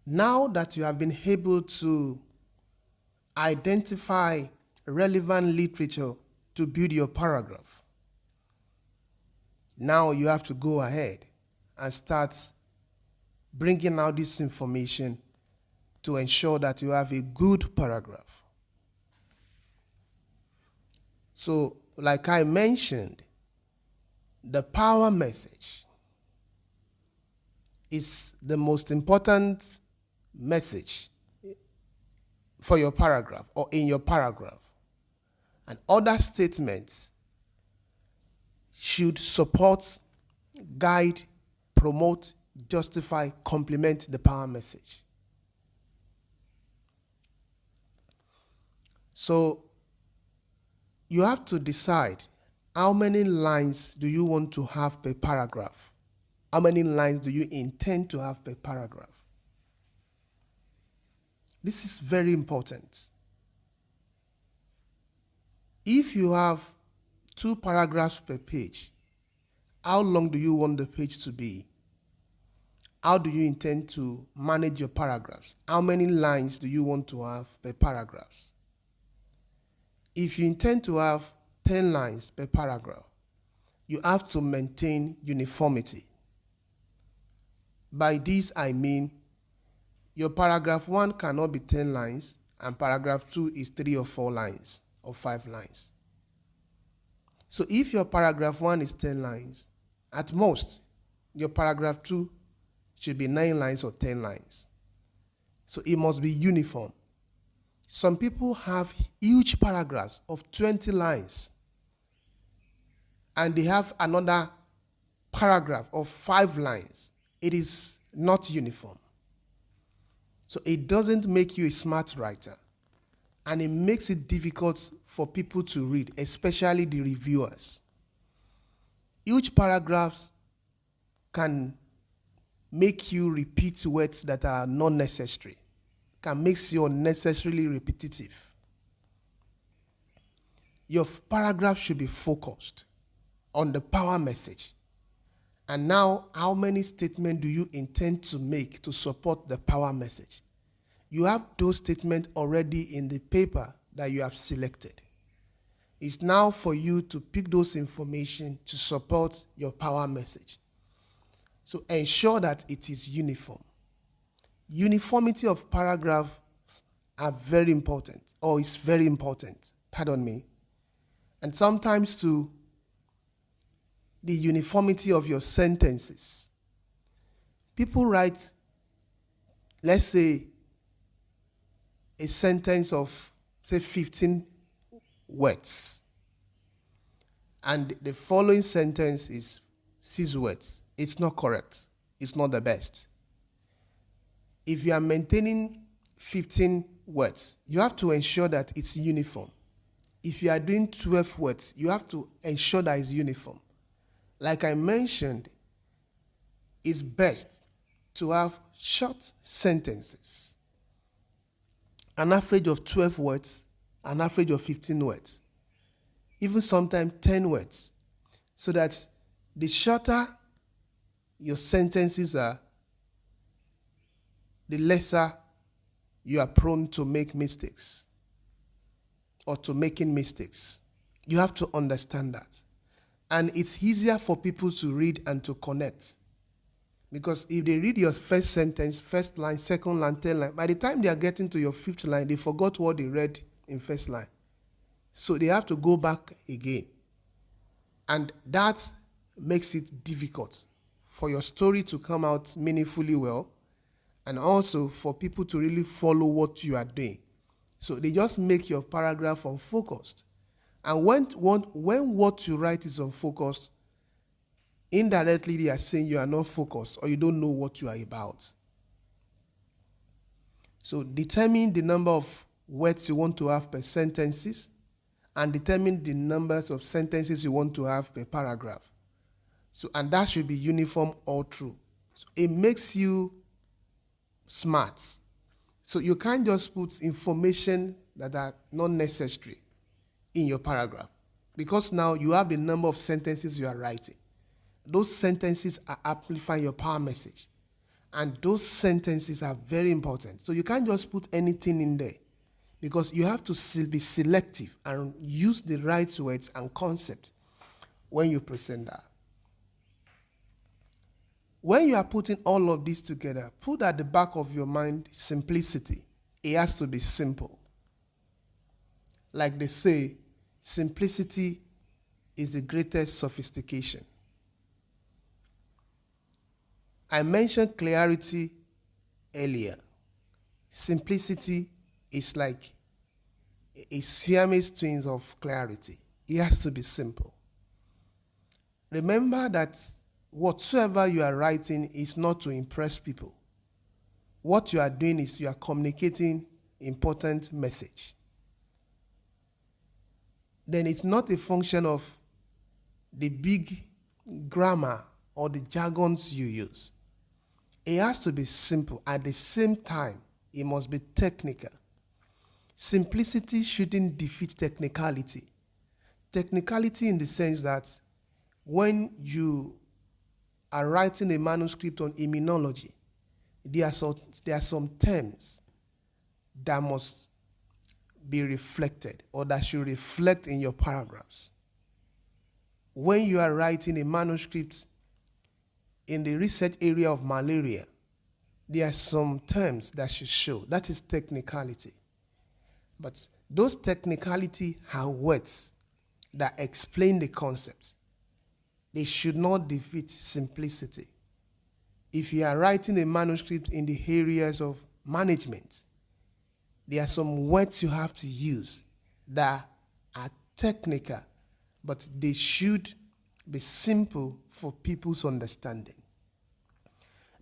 Now that you have been able to identify relevant literature to build your paragraph, now you have to go ahead and start bringing out this information to ensure that you have a good paragraph. So, like I mentioned, the power message is the most important message for your paragraph or in your paragraph. And other statements should support, guide, promote, justify, complement the power message. So you have to decide how many lines do you want to have per paragraph? How many lines do you intend to have per paragraph? This is very important. If you have 2 paragraphs per page, how long do you want the page to be? How do you intend to manage your paragraphs? How many lines do you want to have per paragraphs? If you intend to have 10 lines per paragraph, you have to maintain uniformity. By this I mean your paragraph 1 cannot be 10 lines and paragraph 2 is 3 or 4 lines or 5 lines. So if your paragraph 1 is 10 lines, at most, your paragraph 2 should be 9 lines or 10 lines. So it must be uniform. Some people have huge paragraphs of 20 lines and they have another paragraph of 5 lines. It is not uniform. So it doesn't make you a smart writer, and it makes it difficult for people to read, especially the reviewers. Huge paragraphs can make you repeat words that are not necessary, can make you unnecessarily repetitive. Your paragraph should be focused on the power message. And now, how many statements do you intend to make to support the power message? You have those statements already in the paper that you have selected. It's now for you to pick those information to support your power message. So ensure that it is uniform. Uniformity of paragraphs are very important, or is very important, pardon me. And sometimes too, the uniformity of your sentences. People write, let's say, a sentence of, say, 15 words. And the following sentence is 6 words. It's not correct. It's not the best. If you are maintaining 15 words, you have to ensure that it's uniform. If you are doing 12 words, you have to ensure that it's uniform. Like I mentioned, it's best to have short sentences, an average of 12 words, an average of 15 words, even sometimes 10 words, so that the shorter your sentences are, the lesser you are prone to make mistakes or to making mistakes. You have to understand that. And it's easier for people to read and to connect. Because if they read your first sentence, first line, second line, third line, by the time they are getting to your 5th line, they forgot what they read in first line. So they have to go back again. And that makes it difficult for your story to come out meaningfully well, and also for people to really follow what you are doing. So they just make your paragraph unfocused. And when what you write is unfocused, indirectly they are saying you are not focused or you don't know what you are about. So determine the number of words you want to have per sentences and determine the numbers of sentences you want to have per paragraph. So, and that should be uniform all through. So it makes you smart. So you can't just put information that are not necessary in your paragraph, because now you have the number of sentences you are writing. Those sentences are amplifying your power message. And those sentences are very important. So you can't just put anything in there, because you have to be selective and use the right words and concepts when you present that. When you are putting all of this together, put at the back of your mind simplicity. It has to be simple. Like they say, simplicity is the greatest sophistication. I mentioned clarity earlier. Simplicity is like a Siamese twins of clarity. It has to be simple. Remember that whatsoever you are writing is not to impress people. What you are doing is you are communicating important message. Then it's not a function of the big grammar or the jargons you use. It has to be simple. At the same time, it must be technical. Simplicity shouldn't defeat technicality. Technicality in the sense that when you are writing a manuscript on immunology, there are some terms that must be reflected, or that should reflect in your paragraphs. When you are writing a manuscript in the research area of malaria, there are some terms that should show. That is technicality. But those technicality are words that explain the concept. They should not defeat simplicity. If you are writing a manuscript in the areas of management, there are some words you have to use that are technical, but they should be simple for people's understanding.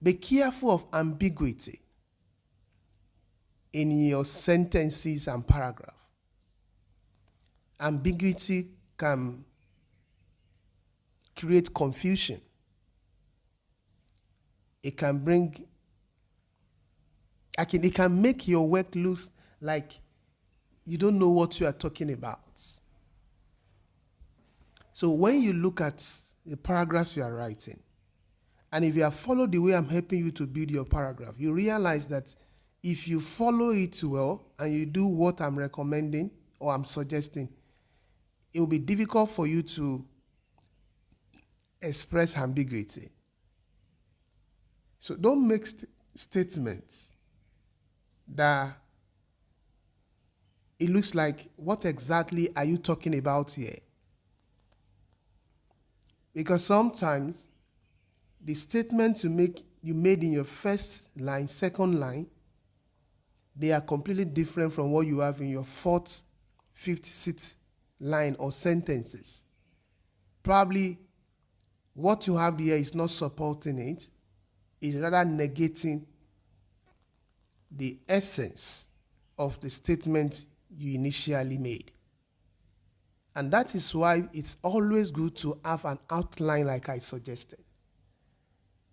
Be careful of ambiguity in your sentences and paragraph. Ambiguity can create confusion. It can it can make your work look like you don't know what you are talking about. So when you look at the paragraphs you are writing, and if you have followed the way I'm helping you to build your paragraph, you realize that if you follow it well and you do what I'm recommending or I'm suggesting, it will be difficult for you to express ambiguity. So don't make statements that it looks like, what exactly are you talking about here? Because sometimes the statement you made in your first line, second line, they are completely different from what you have in your fourth, fifth, sixth line or sentences. Probably what you have here is not supporting it, is rather negating the essence of the statement you initially made. And that is why it's always good to have an outline like I suggested.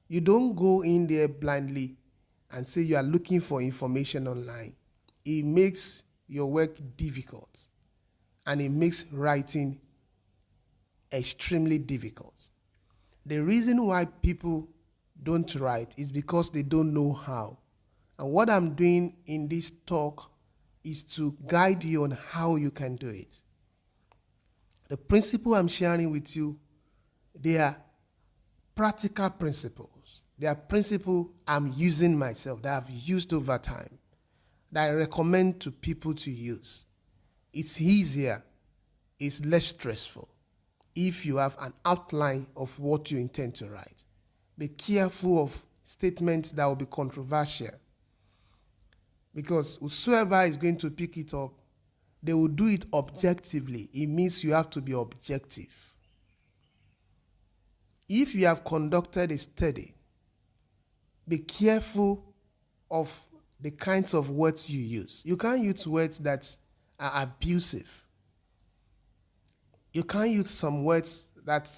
You don't go in there blindly and say you are looking for information online. It makes your work difficult, and it makes writing extremely difficult. The reason why people don't write is because they don't know how. And what I'm doing in this talk is to guide you on how you can do it. The principle I'm sharing with you, they are practical principles. They are principles I'm using myself, that I've used over time, that I recommend to people to use. It's easier, it's less stressful if you have an outline of what you intend to write. Be careful of statements that will be controversial, because whosoever is going to pick it up, they will do it objectively. It means you have to be objective. If you have conducted a study, be careful of the kinds of words you use. You can't use words that are abusive. You can't use some words that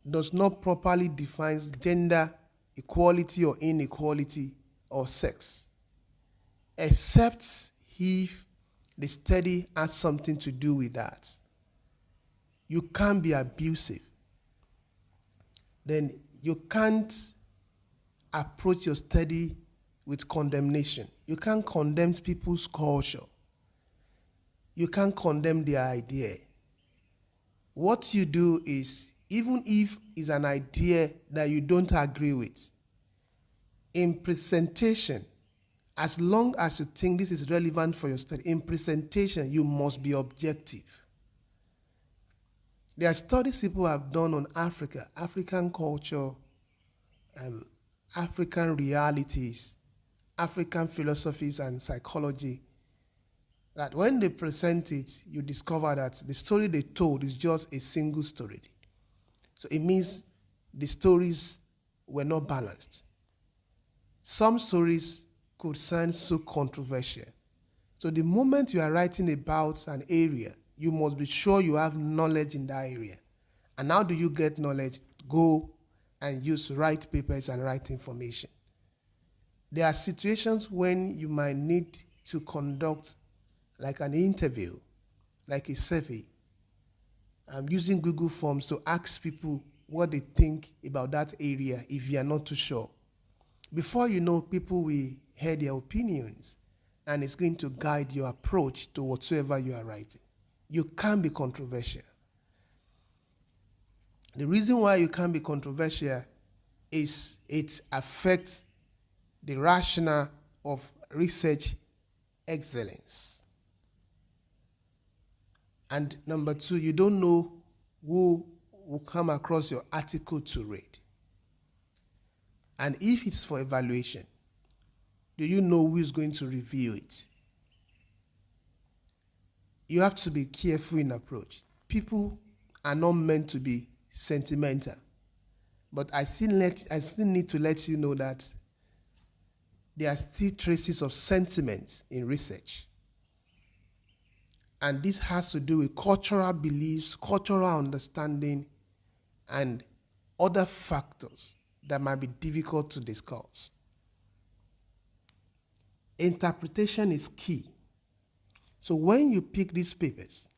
does not properly define gender equality or inequality or sex, except if the study has something to do with that. You can't be abusive. Then you can't approach your study with condemnation. You can't condemn people's culture. You can't condemn their idea. What you do is, even if it's an idea that you don't agree with, in presentation, as long as you think this is relevant for your study, in presentation, you must be objective. There are studies people have done on Africa, African culture, African realities, African philosophies and psychology, that when they present it, you discover that the story they told is just a single story. So it means the stories were not balanced. Some stories could sound so controversial. So the moment you are writing about an area, you must be sure you have knowledge in that area. And how do you get knowledge? Go and write papers and write information. There are situations when you might need to conduct like an interview, like a survey. I'm using Google Forms to ask people what they think about that area if you are not too sure. Before you know, people will hear their opinions, and it's going to guide your approach to whatsoever you are writing. You can't be controversial. The reason why you can't be controversial is it affects the rationale of research excellence. And number two, you don't know who will come across your article to read. And if it's for evaluation, do you know who is going to review it? You have to be careful in approach. People are not meant to be sentimental. But I still need to let you know that there are still traces of sentiments in research. And this has to do with cultural beliefs, cultural understanding, and other factors that might be difficult to discuss. Interpretation is key. So when you pick these papers,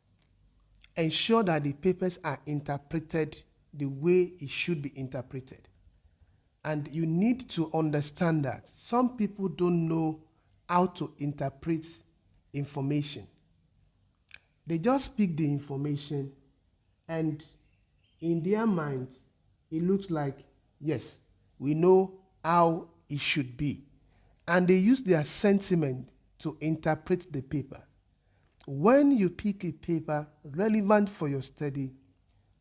ensure that the papers are interpreted the way it should be interpreted. And you need to understand that some people don't know how to interpret information. They just pick the information, and in their mind, it looks like, yes, we know how it should be. And they use their sentiment to interpret the paper. When you pick a paper relevant for your study,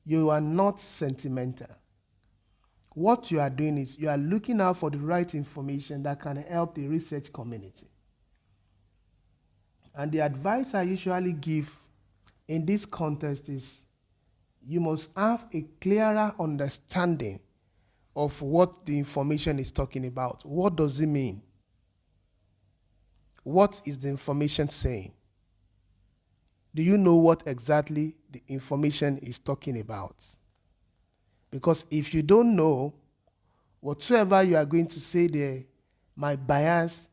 you are not sentimental. What you are doing is you are looking out for the right information that can help the research community. And the advice I usually give in this context is you must have a clearer understanding of what the information is talking about. What does it mean? What is the information saying? Do you know what exactly the information is talking about? Because if you don't know, whatsoever you are going to say there might bias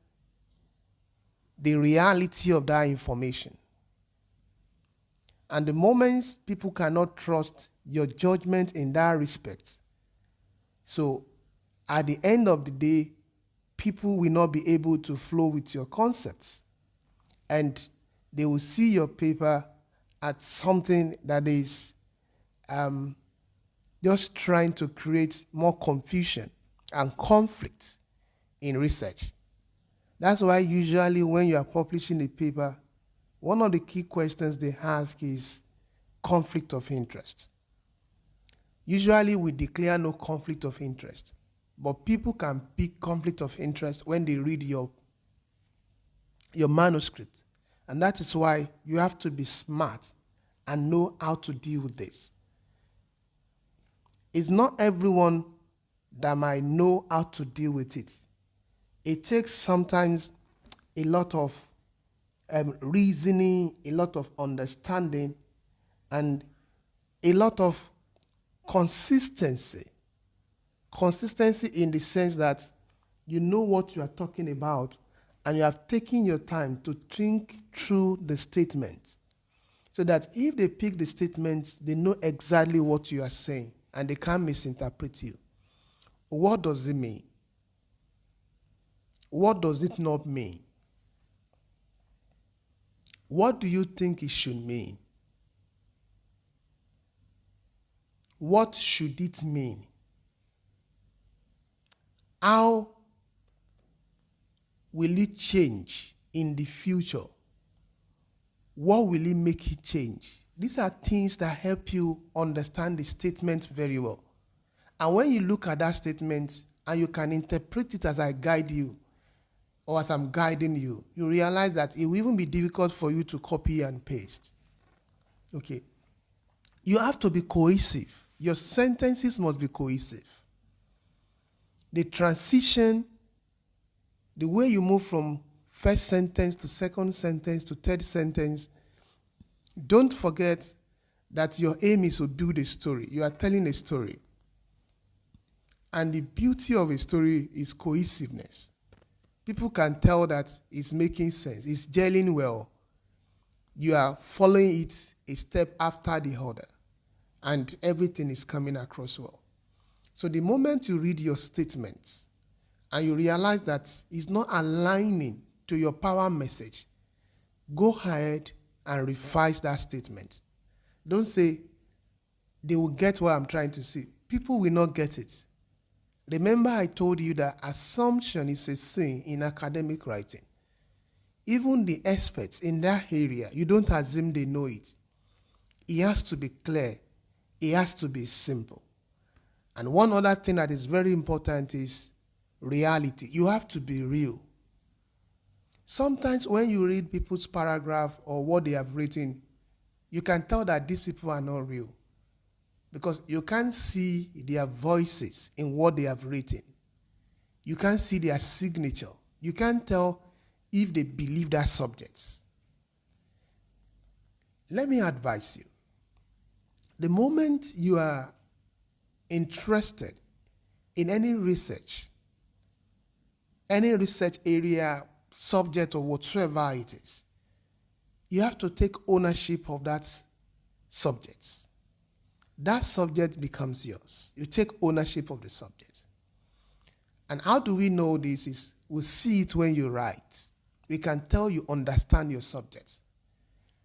the reality of that information. And the moment people cannot trust your judgment in that respect, so at the end of the day, people will not be able to flow with your concepts. And they will see your paper as something that is just trying to create more confusion and conflict in research. That's why usually when you are publishing a paper, one of the key questions they ask is conflict of interest. Usually we declare no conflict of interest, but people can pick conflict of interest when they read your manuscript. And that is why you have to be smart and know how to deal with this. It's not everyone that might know how to deal with it. It takes sometimes a lot of reasoning, a lot of understanding, and a lot of consistency. Consistency in the sense that you know what you are talking about and you have taken your time to think through the statement so that if they pick the statement, they know exactly what you are saying and they can't misinterpret you. What does it mean? What does it not mean? What do you think it should mean? What should it mean? How will it change in the future? What will it make it change? These are things that help you understand the statement very well. And when you look at that statement and you can interpret it as I guide you or as I'm guiding you, you realize that it will even be difficult for you to copy and paste. Okay. You have to be cohesive. Your sentences must be cohesive. The transition, the way you move from first sentence to second sentence to third sentence, don't forget that your aim is to build a story. You are telling a story. And the beauty of a story is cohesiveness. People can tell that it's making sense. It's gelling well. You are following it a step after the other. And everything is coming across well. So the moment you read your statements and you realize that it's not aligning to your power message, go ahead and revise that statement. Don't say, they will get what I'm trying to say. People will not get it. Remember I told you that assumption is a sin in academic writing. Even the experts in that area, you don't assume they know it. It has to be clear. It has to be simple. And one other thing that is very important is reality. You have to be real. Sometimes when you read people's paragraph or what they have written, you can tell that these people are not real because you can't see their voices in what they have written. You can't see their signature. You can't tell if they believe that subjects. Let me advise you. The moment you are interested in any research area, subject, or whatsoever it is, you have to take ownership of that subject. That subject becomes yours. You take ownership of the subject. And how do we know this? Is we see it when you write. We can tell you understand your subject.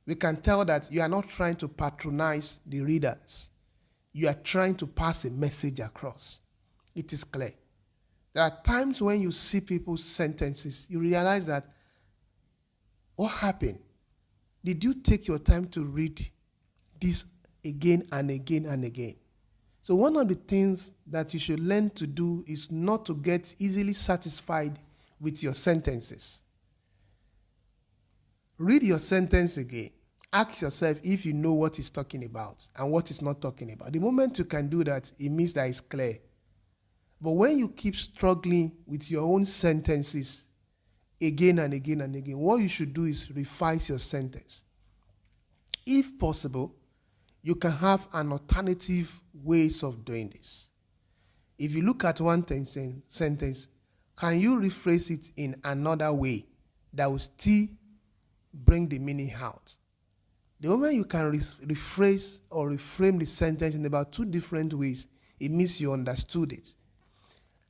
We can tell that you are not trying to patronize the readers. You are trying to pass a message across. It is clear. There are times when you see people's sentences, you realize that, what happened? Did you take your time to read this again and again and again? So one of the things that you should learn to do is not to get easily satisfied with your sentences. Read your sentence again. Ask yourself if you know what it's talking about and what it's not talking about. The moment you can do that, it means that it's clear. But when you keep struggling with your own sentences again and again and again, what you should do is revise your sentence. If possible, you can have an alternative ways of doing this. If you look at one sentence, can you rephrase it in another way that will still bring the meaning out? The moment you can rephrase or reframe the sentence in about two different ways, it means you understood it.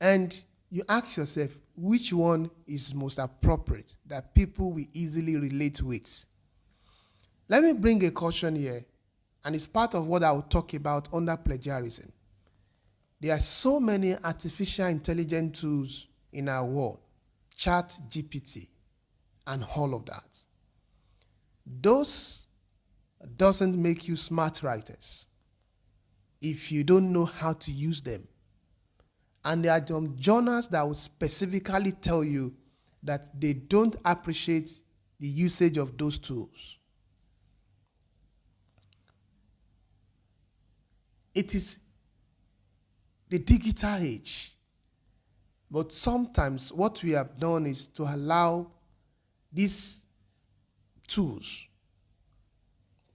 And you ask yourself, which one is most appropriate that people will easily relate with? Let me bring a caution here, and it's part of what I will talk about under plagiarism. There are so many artificial intelligence tools in our world, ChatGPT, and all of that. Those doesn't make you smart writers if you don't know how to use them. And there are some journals that will specifically tell you that they don't appreciate the usage of those tools. It is the digital age. But sometimes what we have done is to allow these tools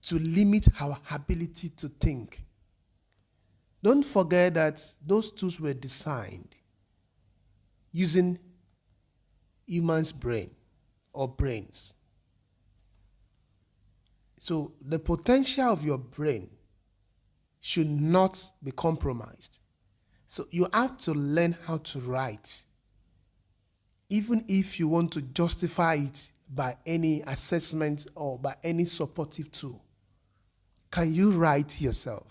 to limit our ability to think. Don't forget that those tools were designed using human's brain or brains. So the potential of your brain should not be compromised. So you have to learn how to write even if you want to justify it by any assessment or by any supportive tool, can you write yourself?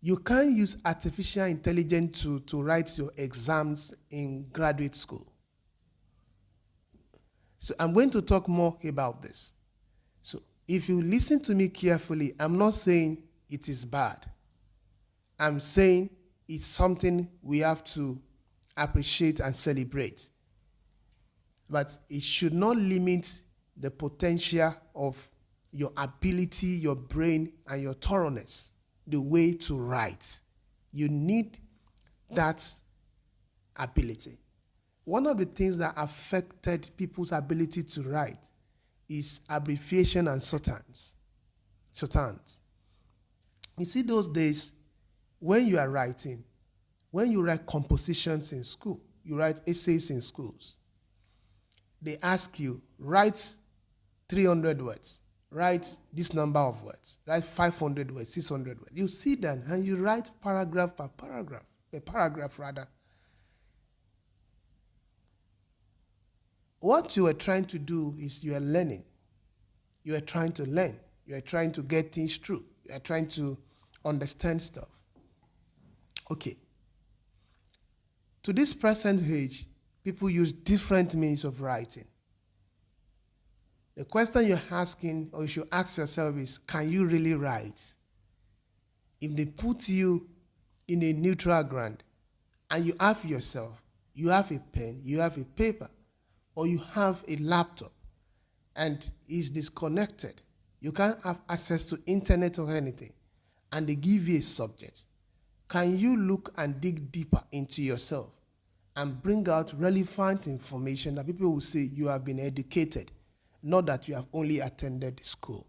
You can't use artificial intelligence to write your exams in graduate school. So I'm going to talk more about this. So if you listen to me carefully, I'm not saying it is bad. I'm saying it's something we have to appreciate and celebrate. But it should not limit the potential of your ability, your brain, and your thoroughness, the way to write. You need that ability. One of the things that affected people's ability to write is abbreviation and shorthands. You see, those days, when you are writing, when you write compositions in school, you write essays in schools, they ask you, write 300 words, write this number of words, write 500 words, 600 words. You sit down and you write paragraph per paragraph, a paragraph rather. What you are trying to do is you are learning. You are trying to learn. You are trying to get things through. You are trying to understand stuff. Okay. To this present age, people use different means of writing. The question you're asking, or you should ask yourself, is, can you really write? If they put you in a neutral ground and you have yourself, you have a pen, you have a paper, or you have a laptop and it's disconnected, you can't have access to internet or anything, and they give you a subject, can you look and dig deeper into yourself and bring out relevant information that people will say you have been educated, not that you have only attended school?